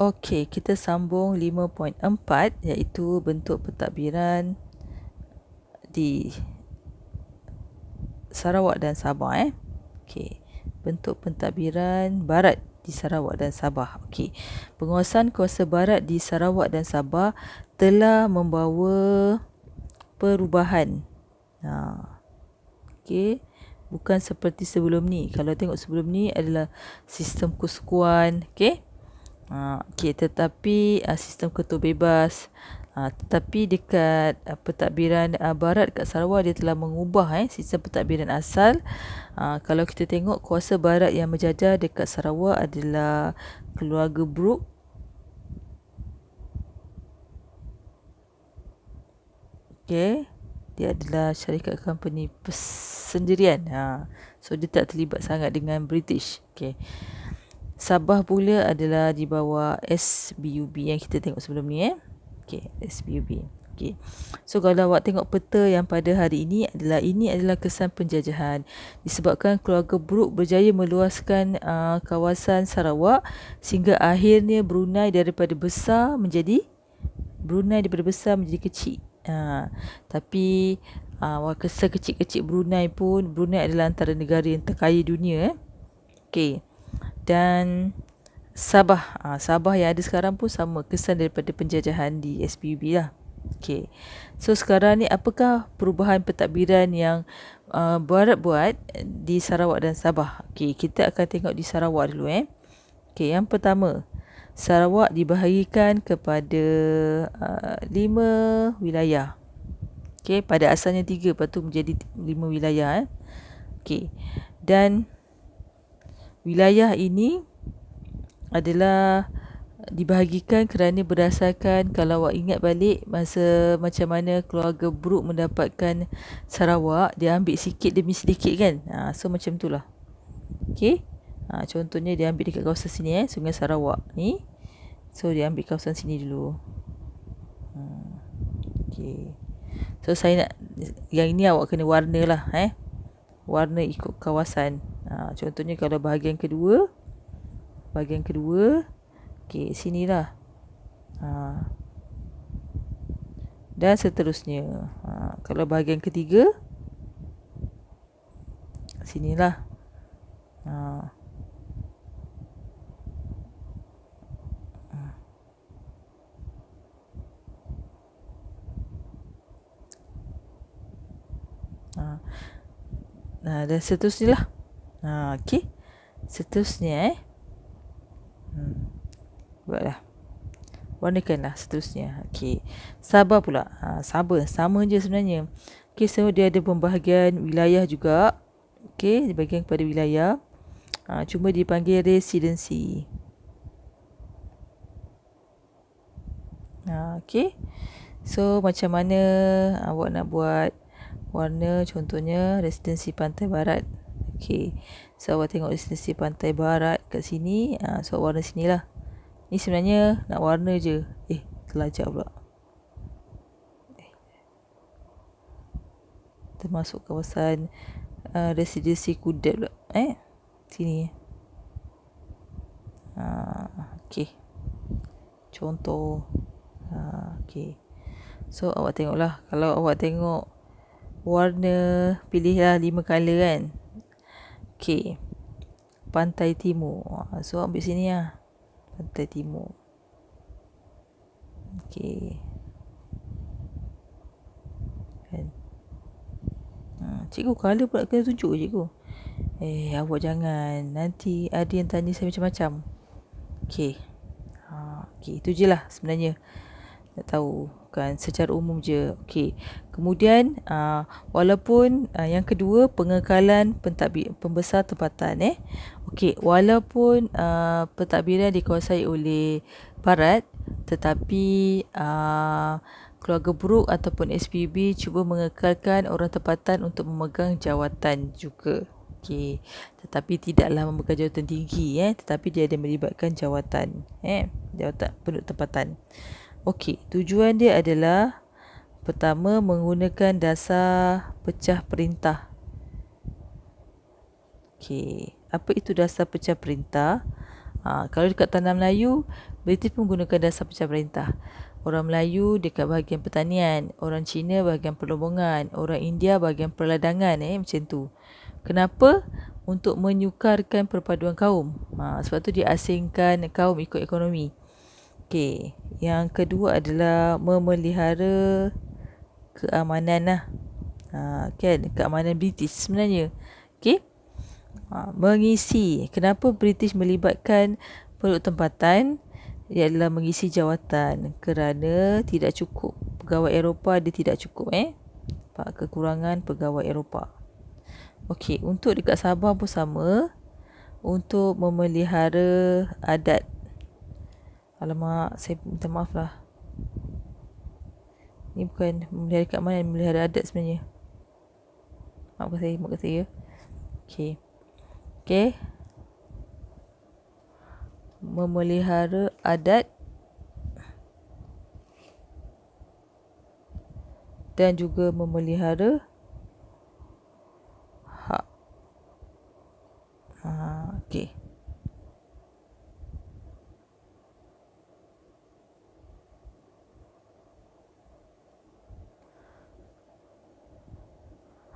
Okey, kita sambung 5.4 iaitu bentuk pentadbiran di Sarawak dan Sabah. Okey, bentuk pentadbiran barat di Sarawak dan Sabah. Okey, penguasaan kuasa barat di Sarawak dan Sabah telah membawa perubahan. Okey, bukan seperti sebelum ni. Kalau tengok sebelum ni adalah sistem kesukuan. Okey. Okey, tetapi sistem ketua bebas. Tetapi dekat pentadbiran barat dekat Sarawak dia telah mengubah sistem pentadbiran asal. Kalau kita tengok kuasa barat yang menjajah dekat Sarawak adalah keluarga Brooke. Okey, dia adalah syarikat company persendirian. So dia tak terlibat sangat dengan British. Okey. Sabah pula adalah di bawah SBUB yang kita tengok sebelum ni. Okey, SBUB. Okey. So kalau awak tengok peta yang pada hari ini adalah kesan penjajahan disebabkan keluarga Brooke berjaya meluaskan kawasan Sarawak sehingga akhirnya Brunei daripada besar menjadi kecil. Tapi kesan kecil-kecil Brunei adalah antara negara yang terkaya dunia. Okey. Dan Sabah yang ada sekarang pun sama kesan daripada penjajahan di SPB lah. Okey. So sekarang ni apakah perubahan pentadbiran yang barat buat di Sarawak dan Sabah? Okey, kita akan tengok di Sarawak dulu. Okey, yang pertama, Sarawak dibahagikan kepada 5 wilayah. Okey, pada asalnya 3, lepas tu menjadi 5 wilayah. Okey. Dan wilayah ini adalah dibahagikan kerana berdasarkan, kalau awak ingat balik masa macam mana keluarga Brooke mendapatkan Sarawak, dia ambil sikit demi sedikit kan. So macam itulah. Okey. Contohnya dia ambil dekat kawasan sini Sungai Sarawak ni. So dia ambil kawasan sini dulu. Okey. So saya nak yang ini awak kena warna lah warna ikut kawasan. Contohnya kalau bahagian kedua, okey, sinilah. Dan seterusnya. Kalau bahagian ketiga, sinilah. Dan seterusnya lah. Okey. Seterusnya buatlah. Warnakanlah seterusnya. Okey. Sabah pula. Sabah sama je sebenarnya. Okey, so dia ada pembahagian wilayah juga. Okey, dibahagikan kepada wilayah. Cuma dipanggil residensi. Okey. So macam mana awak nak buat warna, contohnya residensi Pantai Barat. Okey. So awak tengok residensi Pantai Barat kat sini. So warna sinilah. Ni sebenarnya nak warna je. Terlajak pula. Termasuk kawasan residensi Kudat pula. Sini. Okey. Contoh. Okey. So awak tengoklah. Kalau awak tengok warna, pilihlah 5 color kan. Okey. Pantai Timur. So ambil sini lah. Pantai Timur. Okey. Kan. Cikgu, color pula kena tunjuk ke cikgu? Awak jangan. Nanti ada yang tanya saya macam-macam. Okey. Okey, itu je lah sebenarnya. Nak tahu kan secara umum je. Okey. Kemudian walaupun yang kedua, pengekalan pembesar tempatan. Okey, walaupun pentadbiran dikuasai oleh barat, tetapi keluarga Brooke ataupun SPB cuba mengekalkan orang tempatan untuk memegang jawatan juga. Okey, tetapi tidaklah memegang jawatan tinggi tetapi dia ada melibatkan jawatan jawatan penduduk tempatan. Okey, tujuan dia adalah pertama, menggunakan dasar pecah perintah. Okey, apa itu dasar pecah perintah? Kalau dekat Tanah Melayu, British menggunakan dasar pecah perintah. Orang Melayu dekat bahagian pertanian, orang Cina bahagian perlombongan, orang India bahagian perladangan, macam tu. Kenapa? Untuk menyukarkan perpaduan kaum. Sebab tu dia asingkan kaum ikut ekonomi. Okey, yang kedua adalah memelihara keamanan lah. Kan, keamanan British sebenarnya. Okey. Mengisi. Kenapa British melibatkan penduduk tempatan? Ia adalah mengisi jawatan kerana tidak cukup pegawai Eropah, dia tidak cukup kekurangan pegawai Eropah. Okey, untuk dekat Sabah pun sama, untuk memelihara adat. Alamak, saya minta maaf lah. Ni bukan memelihara keamanan, memelihara adat sebenarnya. Maafkan saya. Okey. Okey. Memelihara adat dan juga memelihara hak. Okey.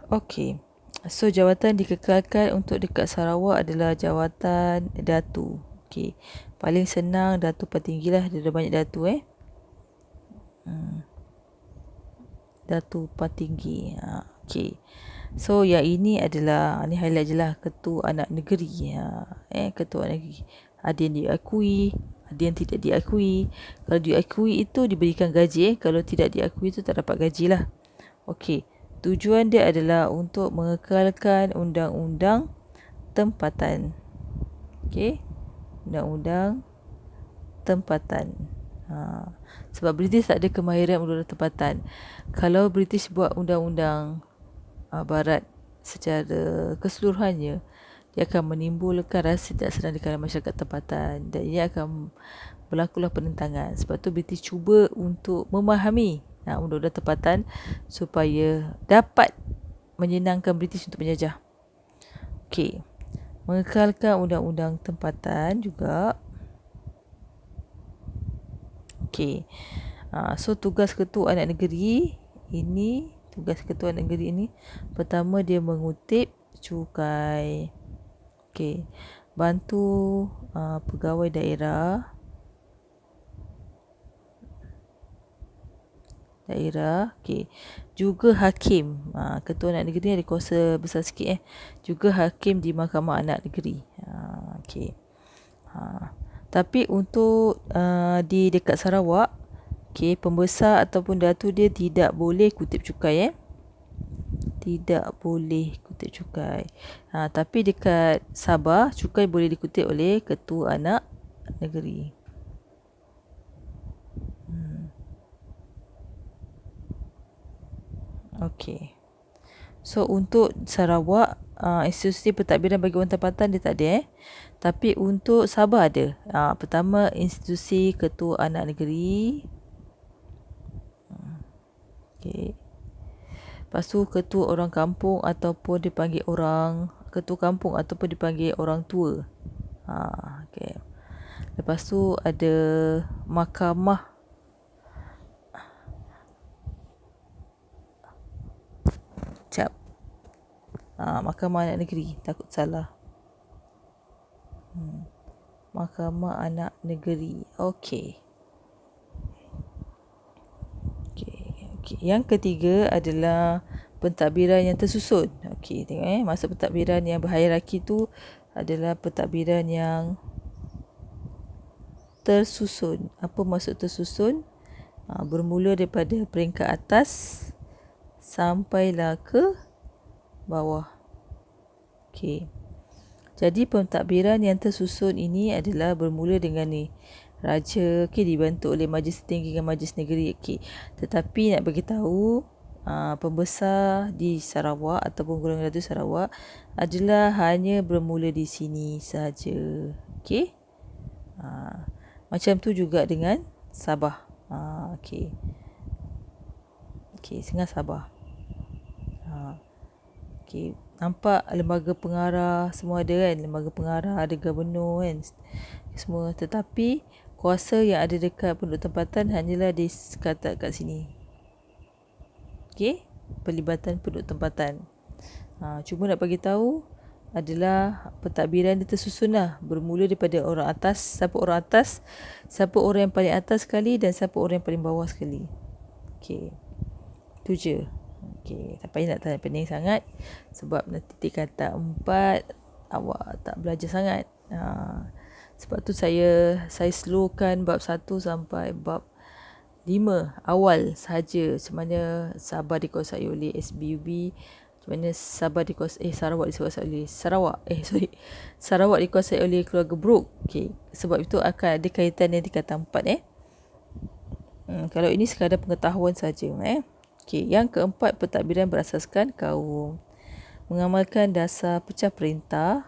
Okey. So, jawatan dikekalkan untuk dekat Sarawak adalah jawatan Datu. Okey. Paling senang Datu Patinggi lah. Dia ada banyak Datu Datu Patinggi. Okey. So, yang ini adalah, ni highlight je lah, Ketua Anak Negeri. Ketua Anak Negeri. Ada yang diakui, ada yang tidak diakui. Kalau diakui itu diberikan gaji. Kalau tidak diakui itu tak dapat gaji lah. Okey. Tujuan dia adalah untuk mengekalkan undang-undang tempatan. Okey. Undang-undang tempatan. Sebab British tak ada kemahiran undang-undang tempatan. Kalau British buat undang-undang barat secara keseluruhannya, dia akan menimbulkan rasa tidak senang di kalangan masyarakat tempatan dan ia akan berlakulah penentangan. Sebab tu British cuba untuk memahami undang-undang tempatan supaya dapat menyenangkan British untuk menjajah. Okey. Mengekalkan undang-undang tempatan juga. Okey. So, tugas Ketua Anak Negeri ini, pertama dia mengutip cukai. Okey. Bantu pegawai daerah. Okey. Juga hakim. Ketua Anak Negeri ada kuasa besar sikit Juga hakim di Mahkamah Anak Negeri. Okey. Tapi untuk di dekat Sarawak, okey, pembesar ataupun datu dia tidak boleh kutip cukai Tidak boleh kutip cukai. Tapi dekat Sabah, cukai boleh dikutip oleh Ketua Anak Negeri. Okey. So, untuk Sarawak, institusi pentadbiran bagi orang tempatan dia tak ada Tapi untuk Sabah ada. Pertama, institusi Ketua Anak Negeri. Okey. Lepas tu, Ketua Orang Kampung ataupun dipanggil Ketua Kampung ataupun dipanggil orang tua. Okey. Lepas tu ada Mahkamah Mahkamah Anak Negeri, takut salah. Mahkamah Anak Negeri. Okey. Yang ketiga adalah pentadbiran yang tersusun. Okey, tengok maksud pentadbiran yang berhierarki tu adalah pentadbiran yang tersusun. Apa maksud tersusun? Bermula daripada peringkat atas sampailah ke bawah. Okey. Jadi pentadbiran yang tersusun ini adalah bermula dengan ni. Raja dibantu oleh Majlis Tinggi dan Majlis Negeri. Tetapi nak bagi tahu, pembesar di Sarawak ataupun golongan Datu Sarawak adalah hanya bermula di sini sahaja. Macam tu juga dengan Sabah. Dengan Sabah. Nampak lembaga pengarah semua ada Lembaga pengarah, ada gubernur semua. Tetapi Kuasa yang ada dekat penduduk tempatan hanyalah dikata kat sini. Okey, pelibatan penduduk tempatan. Cuma nak bagi tahu adalah pentadbiran dia tersusun lah. Bermula daripada orang atas, siapa orang yang paling atas sekali dan siapa orang yang paling bawah sekali. Okey, tu je. Okey, tak payah nak tanya pening sangat sebab nanti kata 4 awak tak belajar sangat. Sebab tu saya slowkan bab 1 sampai bab 5 awal sahaja. Macam mana Sabah dikuasai oleh SBUB, macam mana Sabah dikuasai Sarawak dikuasai oleh keluarga Brooke. Okey, sebab itu akan ada kaitan yang dikata 4 kalau ini sekadar pengetahuan saja. Okey, yang keempat, pentadbiran berasaskan kaum. Mengamalkan dasar pecah perintah.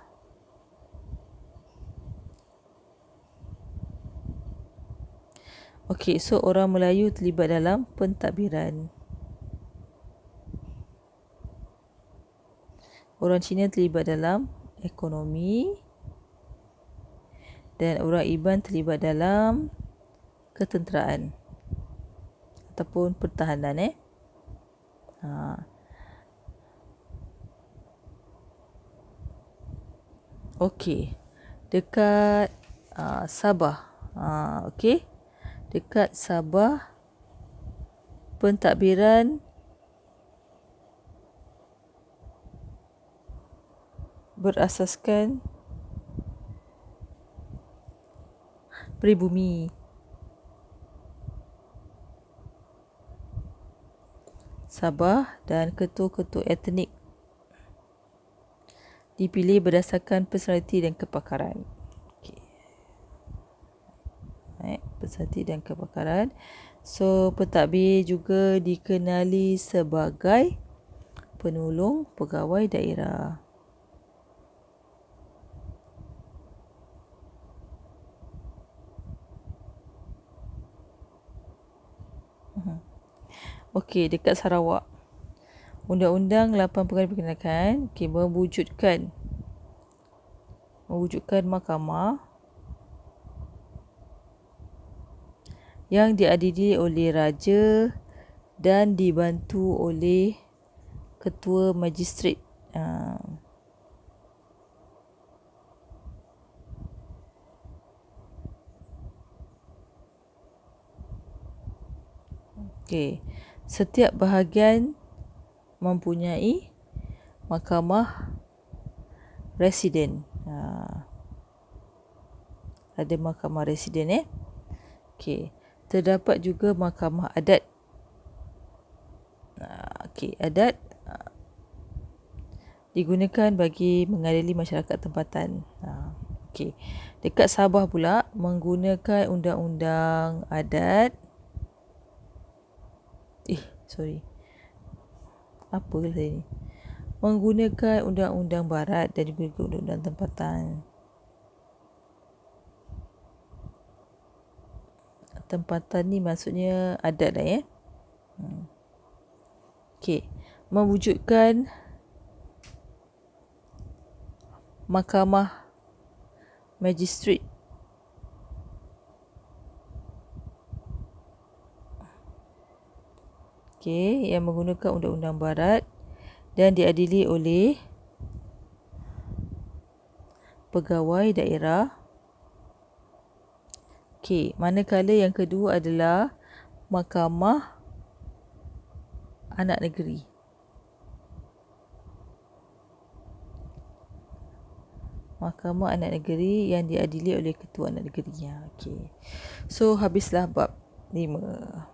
Okey, so orang Melayu terlibat dalam pentadbiran. Orang Cina terlibat dalam ekonomi. Dan orang Iban terlibat dalam ketenteraan ataupun pertahanan. Okey, dekat Sabah. Okey, dekat Sabah pentadbiran berasaskan pribumi. Sabah dan ketua-ketua etnik dipilih berdasarkan personaliti dan kepakaran. Okey. Personaliti dan kepakaran. So, pentadbir juga dikenali sebagai penolong pegawai daerah. Okey, dekat Sarawak, Undang-Undang 8 Perkara Perkenalkan mewujudkan mahkamah yang diadili oleh raja dan dibantu oleh ketua magistrat. Okey, setiap bahagian mempunyai mahkamah residen. Ada mahkamah residen. Okey, terdapat juga mahkamah adat. Okey, adat digunakan bagi mengadili masyarakat tempatan. Okey, dekat Sabah pula menggunakan undang-undang adat. Apa saya ni? Menggunakan undang-undang barat dan juga undang-undang tempatan. Tempatan ni maksudnya adat lah Okey, mewujudkan mahkamah magistrat. Okey, yang menggunakan undang-undang barat dan diadili oleh pegawai daerah. Okey, manakala yang kedua adalah mahkamah anak negeri. Mahkamah anak negeri yang diadili oleh ketua anak negeri. Okey, so habislah bab 5.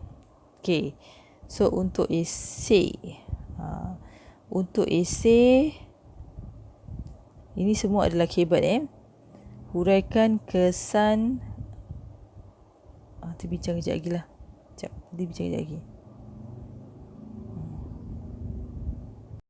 Okey, so untuk esei, ini semua adalah kebat. Huraikan kesan. Nanti bincang kejap lagi lah. Nanti bincang kejap lagi.